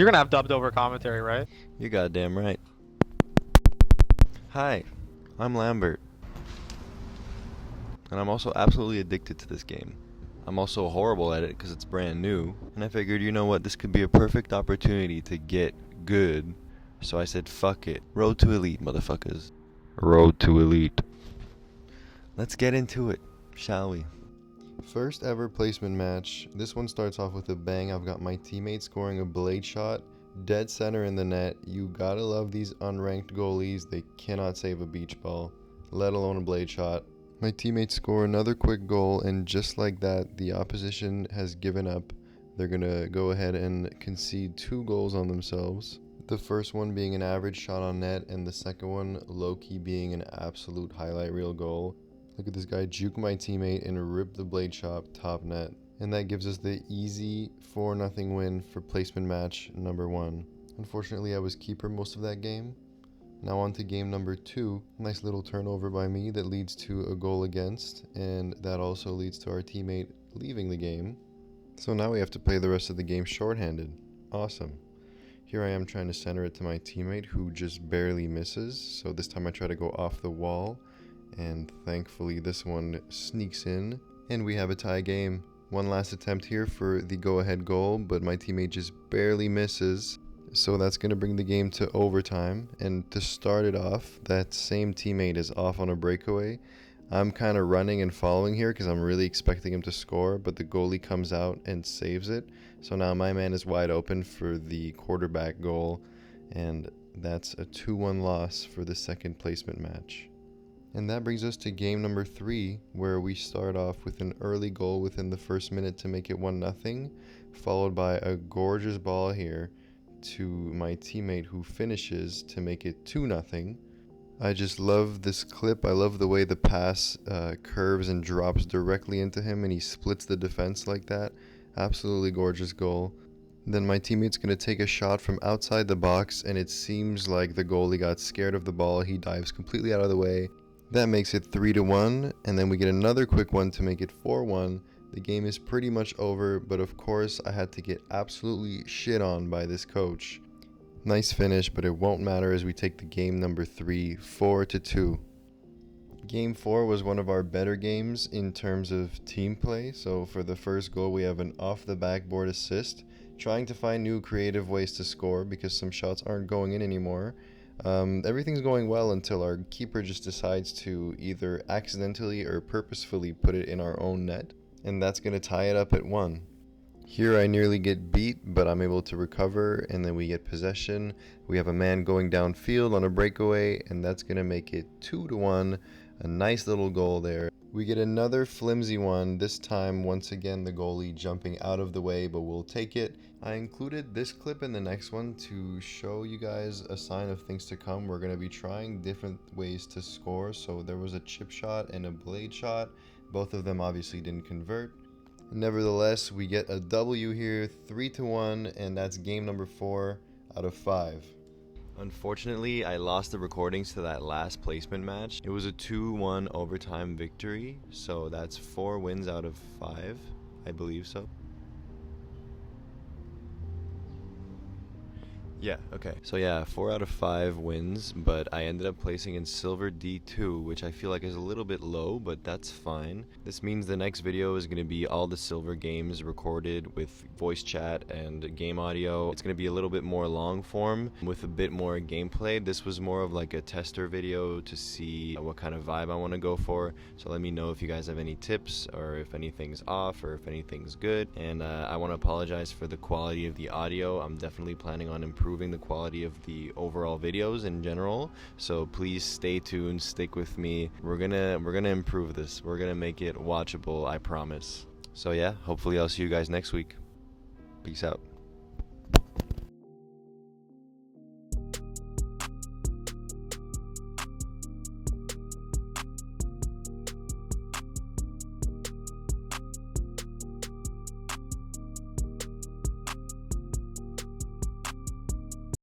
You're gonna have dubbed over commentary, right? You're goddamn right. Hi, I'm Lambert, and I'm also absolutely addicted to this game. I'm also horrible at it because it's brand new, and I figured, you know what, this could be a perfect opportunity to get good. So I said, fuck it. Road to Elite, motherfuckers. Road to Elite. Let's get into it, shall we? First ever placement match. This one starts off with a bang. I've got my teammate scoring a blade shot, dead center in the net. You gotta love these unranked goalies. They cannot save a beach ball, let alone a blade shot. My teammates score another quick goal, and just like that, the opposition has given up. They're gonna go ahead and concede 2 goals on themselves. The first one being an average shot on net, and the second one low-key being an absolute highlight reel goal. Look at this guy juke my teammate and rip the blade shot top net. And that gives us the easy 4-0 win for placement match number 1. Unfortunately, I was keeper most of that game. Now on to game number 2. Nice little turnover by me that leads to a goal against, and that also leads to our teammate leaving the game. So now we have to play the rest of the game shorthanded. Awesome. Here I am trying to center it to my teammate who just barely misses. So this time I try to go off the wall, and thankfully this one sneaks in, and we have a tie game. One last attempt here for the go-ahead goal, but my teammate just barely misses. So that's going to bring the game to overtime, and to start it off, that same teammate is off on a breakaway. I'm kind of running and following here because I'm really expecting him to score, but the goalie comes out and saves it. So now my man is wide open for the quarterback goal, and that's a 2-1 loss for the second placement match. And that brings us to game number 3, where we start off with an early goal within the first minute to make it 1-0, followed by a gorgeous ball here to my teammate who finishes to make it 2-0. I just love this clip. I love the way the pass curves and drops directly into him, and he splits the defense like that. Absolutely gorgeous goal. Then my teammate's going to take a shot from outside the box, and it seems like the goalie got scared of the ball. He dives completely out of the way. That makes it 3-1, and then we get another quick one to make it 4-1. The game is pretty much over, but of course I had to get absolutely shit on by this coach. Nice finish, but it won't matter as we take the game number 3, 4-2. Game 4 was one of our better games in terms of team play. So for the first goal, we have an off the backboard assist, trying to find new creative ways to score because some shots aren't going in anymore. Everything's going well until our keeper just decides to either accidentally or purposefully put it in our own net, and that's going to tie it up at 1. Here I nearly get beat, but I'm able to recover, and then we get possession. We have a man going downfield on a breakaway, and that's going to make it 2-1. A nice little goal there. We get another flimsy one, this time once again the goalie jumping out of the way, but we'll take it. I included this clip in the next one to show you guys a sign of things to come. We're going to be trying different ways to score. So there was a chip shot and a blade shot. Both of them obviously didn't convert. Nevertheless, we get a W here, 3-1, and that's game number 4 out of 5. Unfortunately, I lost the recordings to that last placement match. It was a 2-1 overtime victory, so that's 4 wins out of 5, I believe so. Yeah, okay. So yeah, 4 out of 5 wins, but I ended up placing in Silver D2, which I feel like is a little bit low, but that's fine. This means the next video is going to be all the Silver games recorded with voice chat and game audio. It's going to be a little bit more long form with a bit more gameplay. This was more of like a tester video to see what kind of vibe I want to go for. So let me know if you guys have any tips or if anything's off or if anything's good. And I want to apologize for the quality of the audio. I'm definitely planning on improving the quality of the overall videos in general, so please stay tuned, stick with me. We're gonna improve this. We're gonna make it watchable, I promise. So yeah, hopefully I'll see you guys next week. Peace out.